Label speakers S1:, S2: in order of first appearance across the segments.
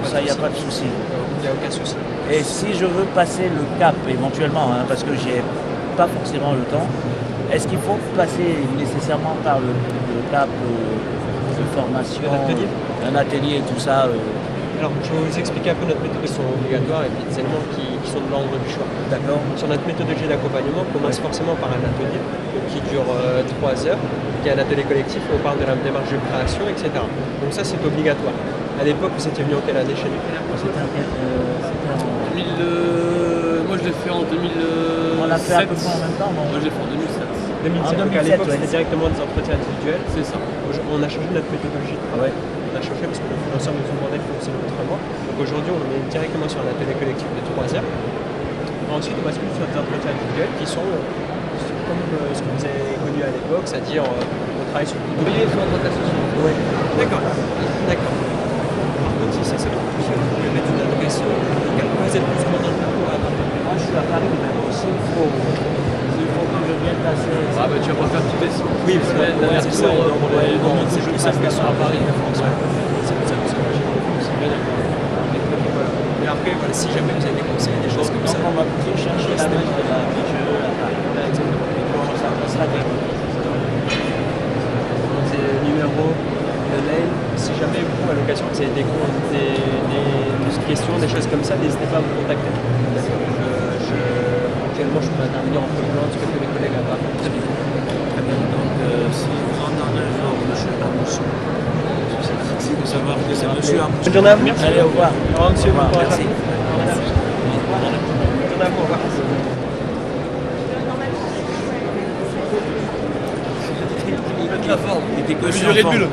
S1: Ça, il n'y a pas de souci.
S2: Il n'y a aucun souci.
S1: Et si je veux passer le cap éventuellement, hein, parce que j'ai pas forcément le temps, est-ce qu'il faut passer nécessairement par le cap de formation, un atelier et tout ça
S2: Alors, je vais vous expliquer un peu notre méthode, qui sont obligatoires et puis des éléments qui sont de l'ordre du choix.
S1: D'accord.
S2: Sur notre méthodologie d'accompagnement, on commence forcément par un atelier qui dure 3 heures, qui est un atelier collectif où on parle de la démarche de création, etc. Donc ça, c'est obligatoire. À l'époque, vous étiez venu en quelle année chez nous?
S1: C'était en
S3: 2000, moi je l'ai fait en 2007.
S1: On l'a fait à peu près en même temps, non?
S3: Moi je l'ai fait en 2007.
S2: 2007. Donc à l'époque, c'était directement des entretiens individuels.
S3: C'est ça.
S2: On a changé notre méthodologie de travail. On a changé parce que l'ensemble de nos modèles fonctionne autrement. Donc aujourd'hui, on est directement sur un atelier collectif de 3 heures. Ensuite, on bascule sur des entretiens individuels qui sont comme ce que vous avez connu à l'époque, c'est-à-dire on travaille sur le
S3: Oubliez sur votre association.
S2: Oui. D'accord. D'accord. Par contre, si c'est plus le méthode d'allocation, vous êtes plus souvent dans le parcours à Paris.
S1: Moi, je suis à Paris, mais aussi il faut que je vienne passer.
S3: Ah bah tu vas pas faire toutes les
S2: Oui, c'est ça.
S3: C'est plus simple que à Paris.
S2: C'est pour ça que c'est bien d'accord. Mais après, voilà, si jamais vous avez des conseils, des choses comme ça.
S1: Donc on va plutôt chercher la note de la BGE à Paris. Ça sera bien.
S2: Des numéros, de mail. Si jamais vous, à l'occasion, vous avez des questions, des choses comme ça, n'hésitez pas à me contacter. Actuellement, je peux intervenir en complément de ce que mes collègues à Paris.
S1: Très bien. Très bien. Donc si vous entendez un jour M. Amousson, c'est difficile de savoir que c'est M. Amousson.
S2: Bonne journée à vous.
S1: Allez, au revoir.
S2: Au revoir, monsieur.
S1: Au revoir. Merci. Il était que sur le pull.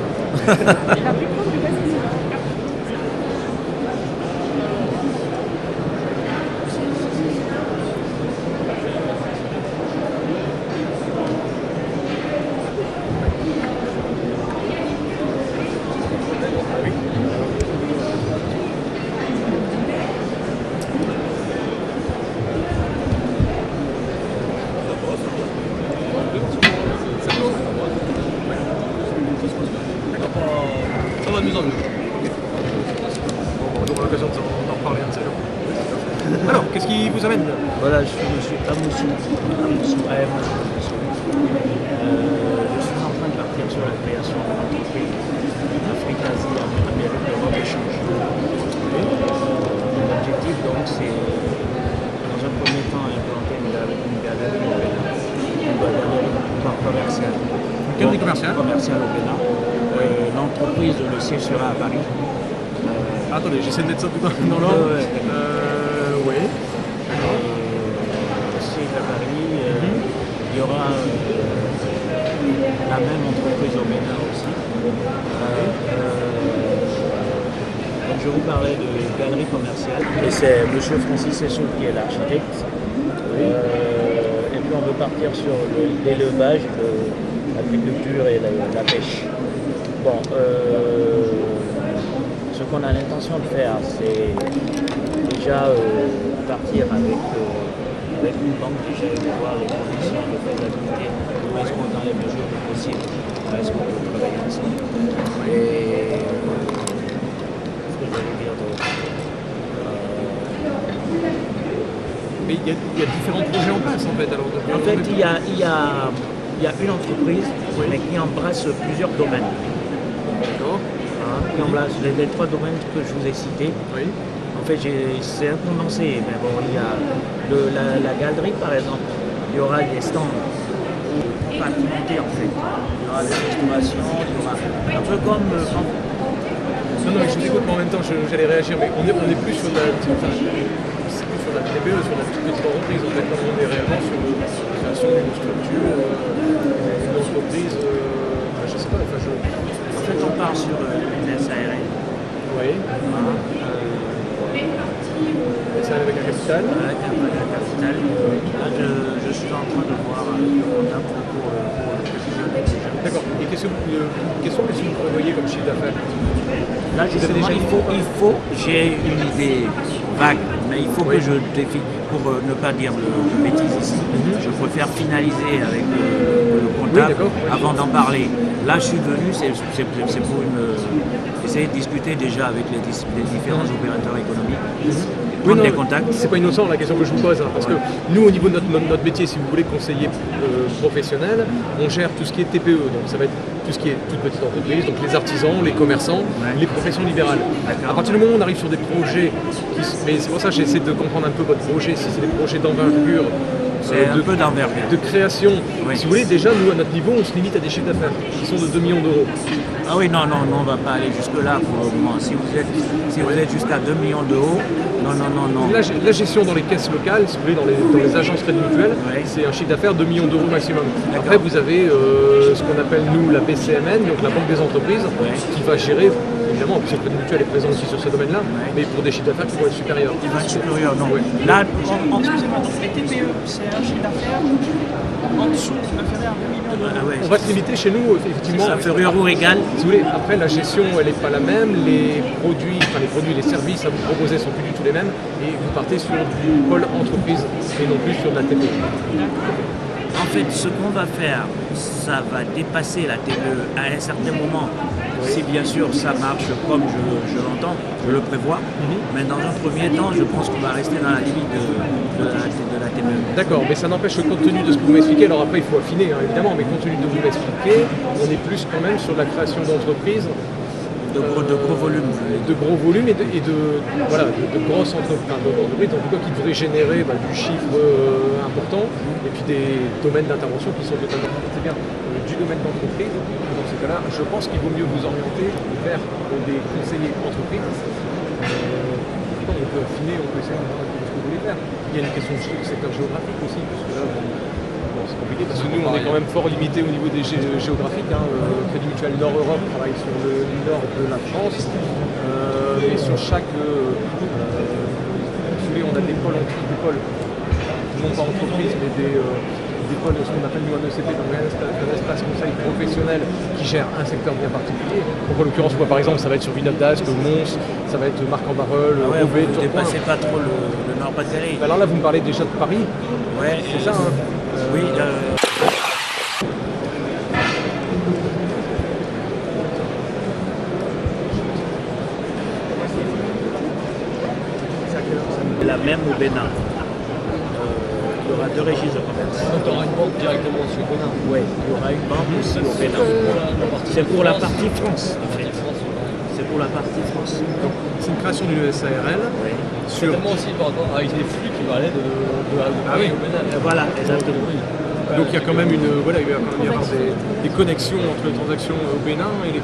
S3: Ça va de mieux en mieux.
S4: On aura l'occasion d'en reparler un de ces jours. Alors, qu'est-ce qui vous amène?
S1: Voilà, je suis M. Amousson. Je suis en train de partir sur la création d'une entreprise Afrique-Asie, Amérique, Europe échange. L'objectif donc c'est dans un premier temps implanter une galerie commerciale.
S4: Une galerie commerciale
S1: Commerciale au Bénin. L'entreprise, le siège sera à Paris.
S4: Attendez, j'essaie de mettre ça tout dans l'ordre. Oui.
S1: Le siège à Paris, il y aura la même entreprise au Bénin aussi. Donc je vous parlais de galerie commerciale. Et c'est M. Francis Sessou qui est l'architecte. Et puis on veut partir sur l'élevage, l'agriculture et la pêche. Bon, ce qu'on a l'intention de faire, c'est déjà partir avec une banque déjà et de voir les conditions de faisabilité. Est-ce qu'on dans les mesures du possible, est-ce qu'on peut travailler ensemble? Et ce que je voulais dire d'autre.
S4: Mais il y a différents projets en place en fait. Alors,
S1: En fait, il y a une entreprise mais qui embrasse plusieurs domaines.
S4: D'accord.
S1: Qui embrasse les 3 domaines que je vous ai cités.
S4: Oui.
S1: En fait, c'est un condensé, mais bon, il y a la galerie par exemple, il y aura des stands papimentés en fait. Il y aura des restaurations, il y aura un peu comme
S4: Non, mais je vous écoute, mais en même temps, j'allais réagir, mais on est plus sur la, c'est plus sur la TPE, sur la toute petite entreprise. En fait, là, on est réellement sur la création d'une structure, d'une entreprise, je sais pas, enfin,
S1: En fait, on part sur le business aérien.
S4: Oui. Ça avec un capital.
S1: Avec un capital. Là, je suis en train de voir le comptable pour le prévisionner déjà.
S4: D'accord. Et qu'est-ce que vous prévoyez comme chiffre d'affaires?
S1: Là, justement, il faut j'ai une idée vague, mais il faut que je défine, pour ne pas dire de bêtises ici, je préfère finaliser avec le comptable avant d'en parler. Là, je suis venu, c'est pour essayer de discuter déjà avec les différents opérateurs économiques.
S4: Oui, non,
S1: des contacts.
S4: C'est pas innocent la question que je vous pose, parce que nous, au niveau de notre métier, si vous voulez, conseiller professionnel, on gère tout ce qui est TPE, donc ça va être tout ce qui est toute petite entreprise, donc les artisans, les commerçants, les professions libérales. À partir du moment où on arrive sur des projets, mais c'est pour ça que j'essaie de comprendre un peu votre projet, si c'est des projets d'envergure, de création.
S1: Oui.
S4: Si vous voulez, déjà, nous, à notre niveau, on se limite à des chiffres d'affaires qui sont de 2 millions d'euros.
S1: Ah oui, non, on ne va pas aller jusque-là pour le moment. Si vous êtes jusqu'à 2 millions d'euros, non.
S4: La gestion dans les caisses locales, si vous voulez, dans les agences crédit mutuelles, c'est un chiffre d'affaires de 2 millions d'euros maximum. Après, vous avez ce qu'on appelle, nous, la BCMN, donc la Banque des entreprises, qui va gérer, évidemment, puisque le crédit mutuel est présent aussi sur ce domaine-là, mais pour des chiffres d'affaires qui vont être supérieurs.
S1: Il va être supérieur, non.
S3: Là, excusez-moi, donc les TPE, c'est un chiffre d'affaires en dessous inférieur à 2 millions d'euros.
S4: On va se limiter chez nous, effectivement.
S1: Inférieur ou égal.
S4: Si vous voulez, après la gestion, elle n'est pas la même. Les services à vous proposer sont plus du tout les mêmes. Et vous partez sur du pôle entreprise et non plus sur de la TPE.
S1: En fait, ce qu'on va faire, ça va dépasser la TPE à un certain moment. Si bien sûr ça marche comme je l'entends, je le prévois. Mais dans un premier temps, je pense qu'on va rester dans la limite de la TPE.
S4: D'accord, mais ça n'empêche que compte tenu de ce que vous m'expliquez, alors après il faut affiner évidemment, mais compte tenu de ce que vous m'expliquez, on est plus quand même sur la création d'entreprises.
S1: De gros volumes.
S4: De gros volumes et de grosses entreprises, en tout cas qui devraient générer du chiffre important et puis des domaines d'intervention qui sont totalement c'est bien du domaine d'entreprise. Dans ces cas-là, je pense qu'il vaut mieux vous orienter vers des conseillers entreprises. On peut affiner, on peut essayer de voir ce que vous voulez faire. Il y a une question de secteur géographique aussi, parce que là, c'est compliqué parce que nous on est quand même fort limité au niveau des géographiques. Crédit Mutuel Nord-Europe travaille sur le nord de la France, et sur chaque on a des pôles, non pas entreprises, mais des pôles, ce qu'on appelle nous un ECP, donc un espace conseil professionnel qui gère un secteur bien particulier. Donc en l'occurrence, moi par exemple, ça va être sur Villeneuve d'Ascq, Mons, ça va être Marc-en-Barœul, Roubaix,
S1: vous ne dépassez pas trop le Nord-Pas-de-Calais.
S4: Alors là, vous me parlez déjà de Paris.
S1: Ouais,
S4: c'est ça, hein.
S1: Oui. La même au Bénin. Il y aura 2 registres de commerce.
S3: Tu auras une banque directement sur Bénin.
S1: Oui, il y aura une banque aussi au Bénin. C'est pour la partie France, en fait. C'est pour la partie France.
S4: Donc, c'est une création d'une SARL.
S1: Oui.
S3: Certainement aussi par rapport avec des flux qui vont aller de Paris au Bénin.
S1: Voilà, exactement.
S4: Donc il y a quand même il va quand même y avoir des connexions entre les transactions au Bénin et les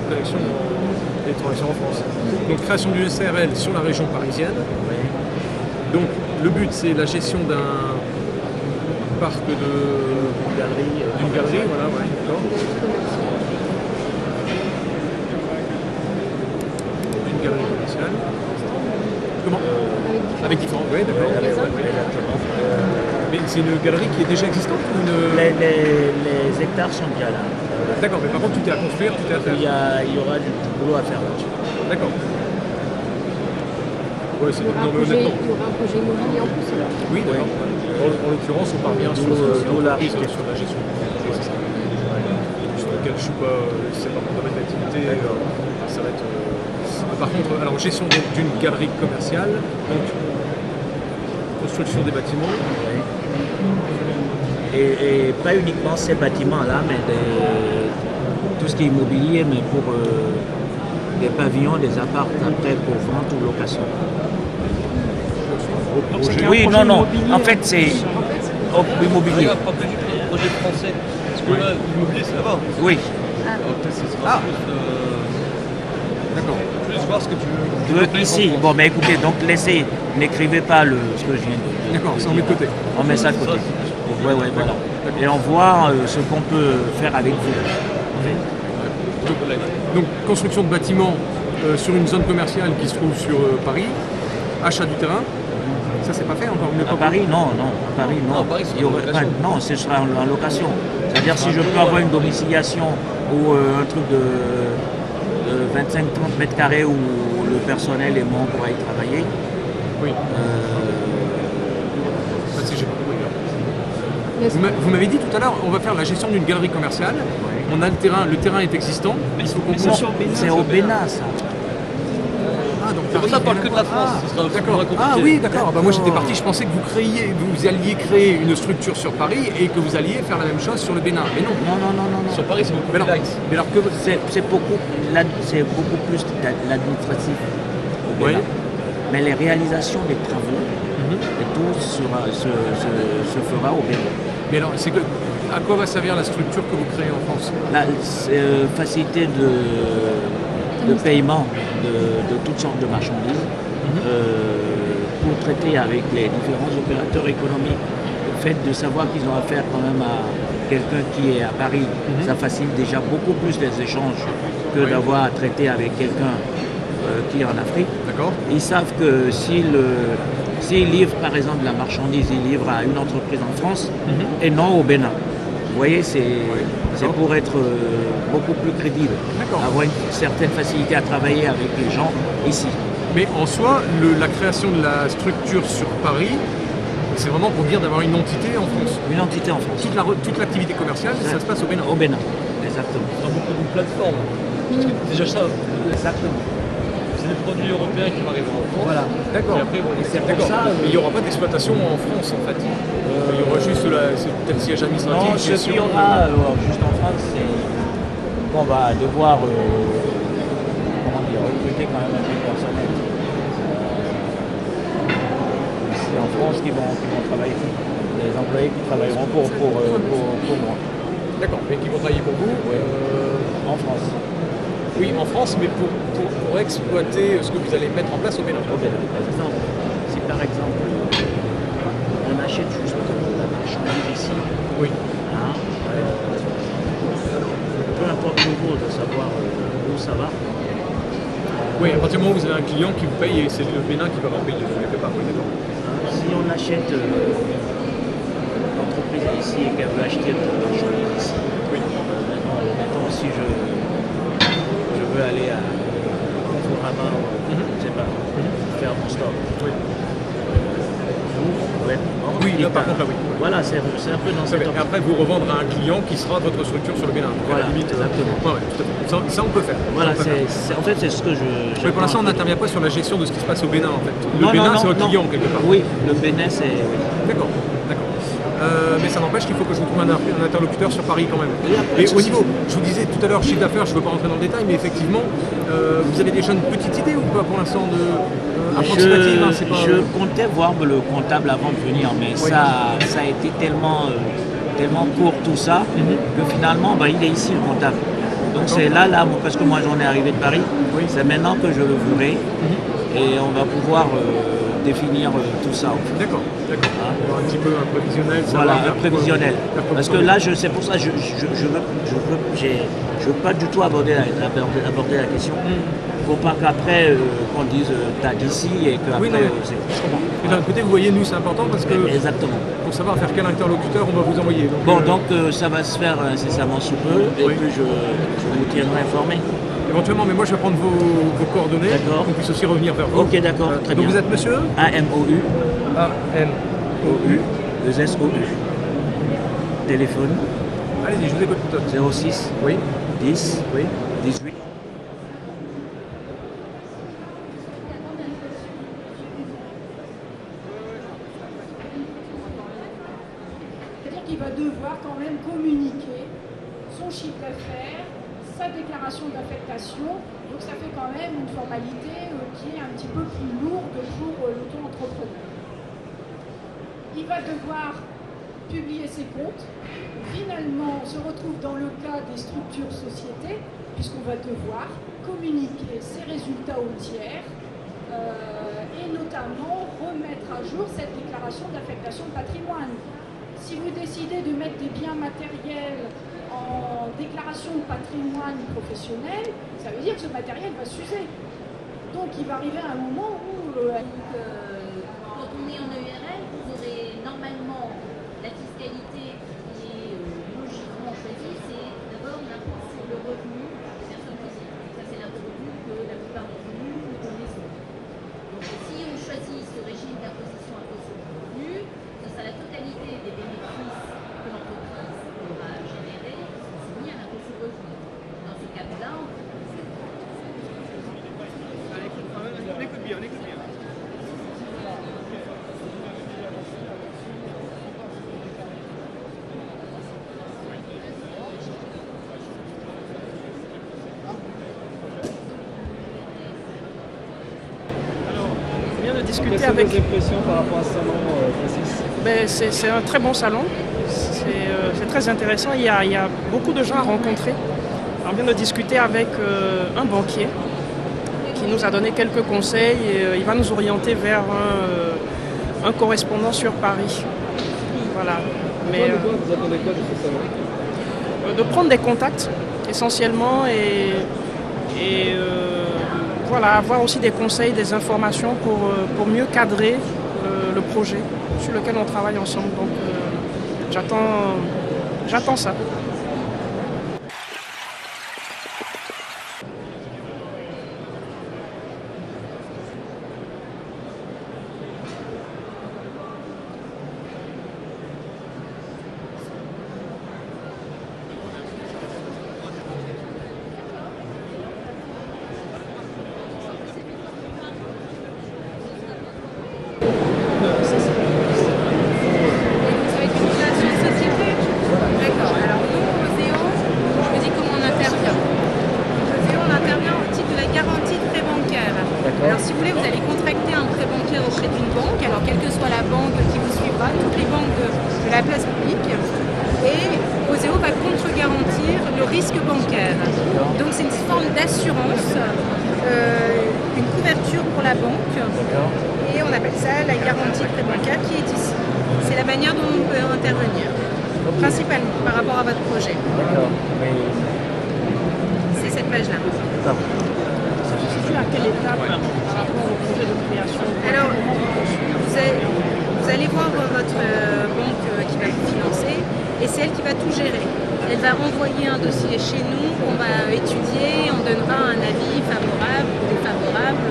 S4: transactions en France. Donc création d'une SARL sur la région parisienne.
S1: Oui.
S4: Donc le but c'est la gestion d'un parc d'une galerie, voilà, ouais, d'accord. Une galerie commerciale. Comment avec différents, oui, d'accord. Mais c'est une galerie qui est déjà existante ou
S1: Les hectares sont déjà là.
S4: D'accord, mais par contre tout est à construire, tout est à faire.
S1: Il y aura du boulot à faire là-dessus.
S4: D'accord. Ouais,
S5: Il y aura un projet immobilier en plus.
S4: Oui, d'accord. En l'occurrence, on part bien sur l'entreprise qui est sur la gestion. Sur lequel je suis pas, c'est pas mon domaine d'activité. Ça va être. Par contre, alors gestion d'une galerie commerciale, donc construction des bâtiments.
S1: Et pas uniquement ces bâtiments-là, mais tout ce qui est immobilier, mais pour des pavillons, des apparts après pour vente ou location. Oui, non. En fait, c'est immobilier.
S3: Projet français. Parce que là, l'immobilier, c'est là-bas.
S1: Oui.
S4: D'accord.
S3: Plus voir ce que tu veux.
S1: Ici, bon, mais écoutez, donc n'écrivez pas ce que je viens de dire.
S4: D'accord, ça on met de côté.
S1: On met ça de côté. Ouais, voilà. Et on voit ce qu'on peut faire avec vous.
S4: Donc construction de bâtiments sur une zone commerciale qui se trouve sur Paris, achat du terrain, ça c'est pas fait encore.
S1: À Paris, non. Paris, non. Non, ce sera en location. C'est-à-dire si je peux avoir une domiciliation ou un truc de 25-30 mètres carrés où le personnel et moi on pourra y travailler,
S4: Oui. Ça, j'ai pas compris. Vous m'avez dit tout à l'heure, on va faire la gestion d'une galerie commerciale. On a le terrain est existant. Il faut qu'on
S1: C'est au Bénin, ça.
S4: Ah, donc
S2: C'est pour ça qu'on parle que de la France.
S4: D'accord. Ah oui, d'accord. Bah, moi j'étais parti, je pensais que vous alliez créer une structure sur Paris et que vous alliez faire la même chose sur le Bénin. Mais non.
S1: Non.
S2: Sur Paris, c'est beaucoup
S4: Mais
S2: plus
S4: alors,
S2: light.
S4: mais alors que
S1: C'est beaucoup plus l'administratif au Bénin.
S4: Oui.
S1: Mais les réalisations des travaux et tout se fera au Bénin.
S4: Mais alors, à quoi va servir la structure que vous créez en France?
S1: La facilité de paiement de toutes sortes de marchandises pour traiter avec les différents opérateurs économiques. Le fait de savoir qu'ils ont affaire quand même à quelqu'un qui est à Paris, ça facilite déjà beaucoup plus les échanges que d'avoir à traiter avec quelqu'un qui est en Afrique.
S4: D'accord.
S1: Ils savent que s'ils livrent par exemple la marchandise, ils livrent à une entreprise en France et non au Bénin. Vous voyez, c'est pour être beaucoup plus crédible, avoir une certaine facilité à travailler avec les gens ici.
S4: Mais en soi, la création de la structure sur Paris, c'est vraiment pour dire d'avoir une entité en France.
S1: Une entité en France.
S4: Toute l'activité commerciale, ça se passe au Bénin.
S1: Au Bénin, exactement.
S2: On a beaucoup de plateformes. Parce que déjà ça,
S1: Exactement.
S2: c'est des produits européens qui vont arriver en France.
S1: Voilà.
S4: D'accord.
S2: Et après, bon,
S1: Et c'est pour
S4: D'accord.
S1: ça.
S4: Mais il n'y aura pas d'exploitation en France en fait. Il y aura juste peut-être siège administratif.
S1: Non, ce qu'il y aura juste en France, c'est qu'on va devoir recruter quand même un peu de personnel. C'est en France qui vont travailler. Les employés qui travailleront pour moi.
S4: D'accord, mais qui vont travailler pour vous
S1: En France.
S4: Oui, en France, mais pour exploiter ce que vous allez mettre en place au Bénin.
S1: Au Bénin, par exemple. Si par exemple, on achète juste la marchandise ici,
S4: Oui.
S1: hein, peu importe le niveau de savoir où ça va.
S4: Oui, à partir du moment où vous avez un client qui vous paye et c'est le Bénin qui va vous payer quelque part. Oui, d'accord.
S1: Si on achète l'entreprise ici et qu'elle veut acheter de la marchandise ici, maintenant si je veux aller à Conforama, je ne sais pas, faire mon stock.
S4: Oui.
S1: Oui,
S4: Là, par contre, là, oui.
S1: Voilà, c'est un peu dans cette
S4: Et après, vous revendre à un client qui sera votre structure sur le Bénin. Donc, à
S1: Voilà,
S4: la limite,
S1: exactement.
S4: Ouais, tout à fait. Ça, on peut faire.
S1: Voilà,
S4: Ça, on peut faire.
S1: en fait, c'est ce que je.
S4: Mais pour l'instant, on n'intervient pas sur la gestion de ce qui se passe au Bénin, en fait. Le
S1: Non,
S4: Bénin,
S1: non,
S4: c'est votre
S1: non.
S4: client, quelque part.
S1: Oui, le Bénin, c'est. Oui.
S4: D'accord. Mais ça n'empêche qu'il faut que je vous trouve un interlocuteur sur Paris quand même.
S1: pas de
S4: Et au
S1: souci.
S4: niveau, je vous disais tout à l'heure, chiffre d'affaires, je ne veux pas rentrer dans le détail, mais effectivement, vous avez déjà une petite idée ou pas pour l'instant approximative, hein, c'est pas...
S1: Je comptais voir le comptable avant de venir, mais ça a été tellement court tout ça que finalement, il est ici le comptable. Donc c'est là, parce que moi j'en ai arrivé de Paris, c'est maintenant que je le verrai et on va pouvoir définir tout ça. En fait.
S4: D'accord. Alors, un petit peu un prévisionnel.
S1: Voilà,
S4: savoir
S1: un prévisionnel. Parce que là, c'est pour ça que je veux pas du tout aborder la question. Faut pas qu'après, qu'on dise t'as d'ici et qu'après.
S4: Oui, non, je comprends. Et d'un côté, vous voyez, nous, c'est important parce que
S1: Exactement.
S4: pour savoir vers quel interlocuteur on va vous envoyer.
S1: Donc, ça va se faire incessamment sous peu et puis je vous tiendrai informé.
S4: Éventuellement, mais moi, je vais prendre vos coordonnées
S1: D'accord.
S4: pour qu'on puisse aussi revenir vers vous.
S1: Ok, d'accord, très bien.
S4: Donc, vous êtes monsieur
S1: AMOU,
S4: A-M-O-U.
S1: 2SOU. Téléphone
S4: Allez-y, je vous écoute.
S1: 06
S4: Oui.
S1: 10
S4: Oui.
S1: 18.
S6: C'est-à-dire qu'il va devoir quand même communiquer son chiffre d'affaires, sa déclaration d'affectation. Donc ça fait quand même une formalité qui est un petit peu plus lourde pour l'auto-entrepreneur. Il va devoir publier ses comptes. Finalement, on se retrouve dans le cas des structures sociétés, puisqu'on va devoir communiquer ses résultats aux tiers et notamment remettre à jour cette déclaration d'affectation de patrimoine. Si vous décidez de mettre des biens matériels en déclaration de patrimoine professionnel, ça veut dire que ce matériel va s'user. Donc il va arriver à un moment où...
S7: Quand on est en EURL, vous aurez normalement la fiscalité qui est logiquement choisie, c'est d'abord l'impôt sur le revenu des personnes physiques. Ça, c'est l'impôt revenu que la plupart d'entre nous connaissons. Donc si on choisit ce régime
S3: de discuter
S2: Quelles sont
S3: avec...
S2: vos impressions par rapport à ce salon, Francis?
S3: C'est un très bon salon, c'est très intéressant, il y a beaucoup de gens à rencontrer. On vient de discuter avec un banquier qui nous a donné quelques conseils et il va nous orienter vers un correspondant sur Paris. Voilà. Mais,
S2: vous attendez quoi de ce salon?
S3: de prendre des contacts essentiellement et voilà, avoir aussi des conseils, des informations pour mieux cadrer le projet sur lequel on travaille ensemble. Donc j'attends ça.
S8: Alors si vous voulez, vous allez contracter un prêt bancaire auprès d'une banque, alors quelle que soit la banque qui vous suivra, toutes les banques de la place publique, et Oseo va contre-garantir le risque bancaire. Donc c'est une forme d'assurance, une couverture pour la banque, et on appelle ça la garantie de prêt bancaire qui est ici. C'est la manière dont on peut intervenir, principalement par rapport à votre projet. C'est cette page-là.
S3: À quelle étape par rapport au projet de création?
S8: Alors, vous allez voir votre banque qui va vous financer et c'est elle qui va tout gérer. Elle va envoyer un dossier chez nous qu'on va étudier, on donnera un avis favorable ou défavorable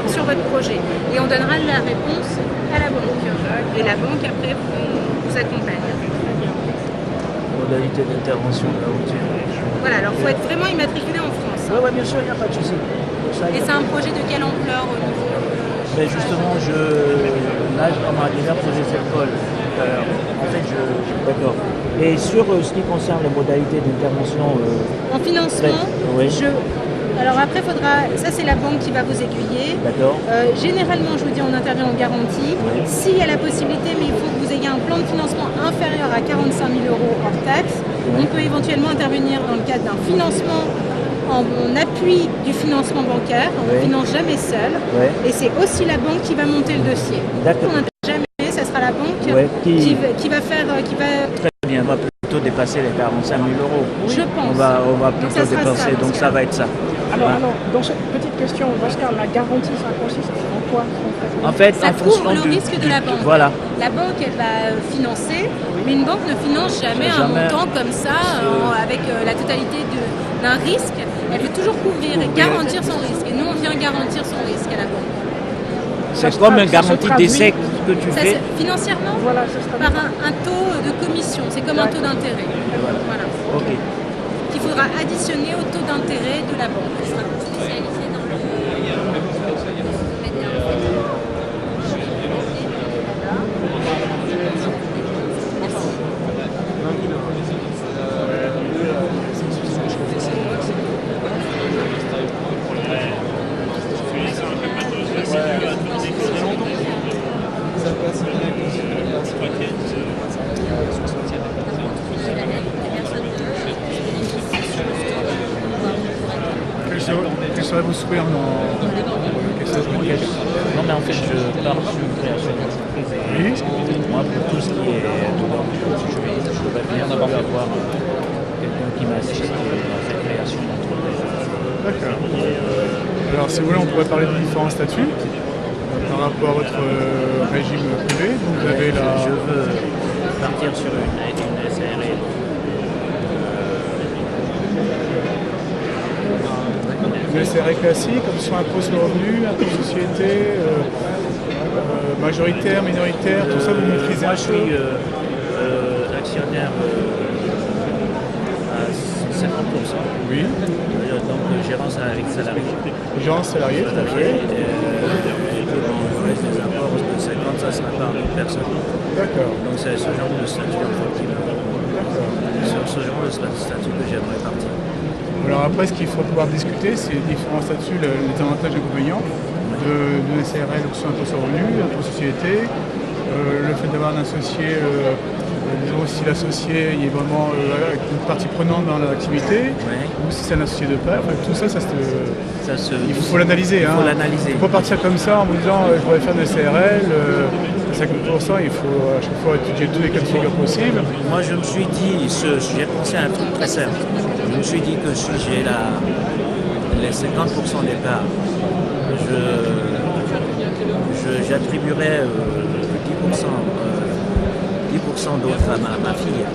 S8: sur votre projet. Et on donnera la réponse à la banque. Et la banque, après, vous accompagne.
S1: Modalité d'intervention de la routine.
S8: Voilà, alors il faut être vraiment immatriculé en France.
S1: Oui, bien sûr, il n'y a pas de souci.
S8: Et c'est un projet de quelle ampleur au niveau
S1: Ben justement, là, on m'a déjà posé cette colle. En fait, d'accord. Et sur ce qui concerne les modalités d'intervention...
S8: en financement,
S1: oui.
S8: Alors après, ça c'est la banque qui va vous aiguiller.
S1: D'accord.
S8: Généralement, je vous dis, on intervient en garantie.
S1: Oui.
S8: S'il y a la possibilité, mais il faut que vous ayez un plan de financement inférieur à 45 000 € hors taxe, on peut éventuellement intervenir dans le cadre d'un financement en appui du financement bancaire. On ne finance jamais seul. Et c'est aussi la banque qui va monter le dossier.
S1: D'accord.
S8: On n'intervient jamais, ça sera la banque qui va faire...
S1: Très bien, on va plutôt dépasser les 45 000 €.
S8: Je pense.
S1: On va plutôt dépasser, donc ça va être ça.
S3: Alors, dans cette petite question, dans ce cas, la garantie, ça consiste en quoi?
S1: En fait,
S8: ça couvre le risque de la banque.
S1: Voilà.
S8: La banque, elle va financer, mais une banque ne finance jamais un montant comme ça, avec la totalité d'un risque. Elle veut toujours couvrir et garantir son risque. Et nous, on vient garantir son risque à la banque.
S1: C'est comme une garantie d'essai que tu fais.
S8: Financièrement,
S3: voilà,
S8: par un taux de commission. C'est comme un taux d'intérêt. Voilà.
S1: Ok.
S8: Qu'il faudra additionner au taux d'intérêt de la banque. Elle sera spécialisée dans le...
S4: Quels seraient vos souhaits
S1: Non, mais en fait, je pars sur une création d'entreprise. Moi, pour tout ce qui est dedans, je voudrais bien avoir quelqu'un qui m'assiste dans cette création d'entreprise.
S4: D'accord. Alors, si vous voulez, on pourrait parler de différents statuts par rapport à votre régime privé. Donc, vous avez
S1: Je veux partir sur une SARL.
S4: Une SARL classique, comme sur impôt sur le revenu, impôt de société, majoritaire, minoritaire, tout ça vous maîtrisez un peu?
S1: Moi, je suis actionnaire à 50%.
S4: Oui.
S1: Donc, gérance avec salarié.
S4: Gérance salarié, tout à fait.
S1: On laisse des apports de 50, ça sera par une personne.
S4: D'accord.
S1: Donc, c'est ce genre de statut en fait, sur ce genre de statut que j'aimerais partir.
S4: Alors après, ce qu'il faut pouvoir discuter, c'est les différents statuts, les avantages et inconvénients.
S9: d'une SARL ou soit impôt sur le revenu, impôt société, le fait d'avoir un associé, disons si l'associé il est vraiment une partie prenante dans l'activité, ou si c'est un associé de part, enfin, tout ça, il faut l'analyser. Il faut l'analyser. Il faut pas partir comme ça en me disant je voudrais faire des SARL, 50%, il faut à chaque fois étudier tous les cas de figure possibles.
S1: Moi je me suis dit, j'ai pensé à un truc très simple. Je me suis dit que si j'ai les 50% des parts, j'attribuerais 10% d'autres à ma fille.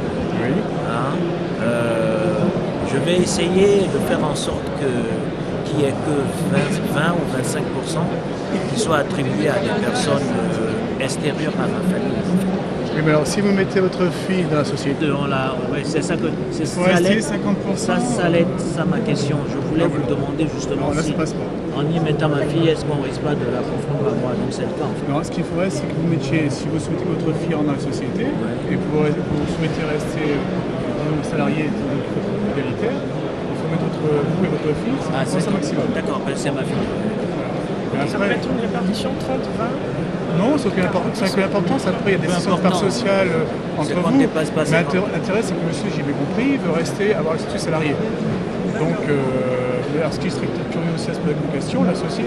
S9: Oui.
S1: Hein, je vais essayer de faire en sorte qu'il n'y ait que 20 ou 25% qui soient attribués à des personnes extérieures à ma famille.
S9: Oui, mais alors si vous mettez votre fille dans la société,
S1: c'est ça que c'est
S9: il faut rester 50%.
S1: Ça allait être ça ma question. Je voulais vous demander justement
S9: là,
S1: si,
S9: ça passe pas.
S1: en y mettant ma fille, est-ce qu'on risque pas de la confondre à moi? Donc c'est le cas en fait.
S9: Non, ce qu'il faudrait, c'est que vous mettiez, si vous souhaitez votre fille dans la société, et vous souhaitez rester salarié égalitaire, il faut mettre vous et votre fille, c'est un maximum.
S1: D'accord, c'est ma fille.
S9: Voilà.
S3: Ça peut être une répartition 30-20.
S9: Non, c'est que l'important, c'est après il y a des décisions de part sociale entre vous. Mais l'intérêt, c'est que monsieur, j'ai bien compris, veut rester, avoir le statut salarié. Donc, ce qui est strict curieux pour l'éducation, l'associé,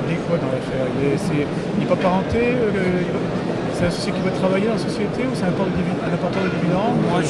S9: il est quoi dans l'affaire? Il n'est pas parenté, c'est l'associé qui va travailler dans la société ou c'est un apporteur de dividendes?
S1: Moi,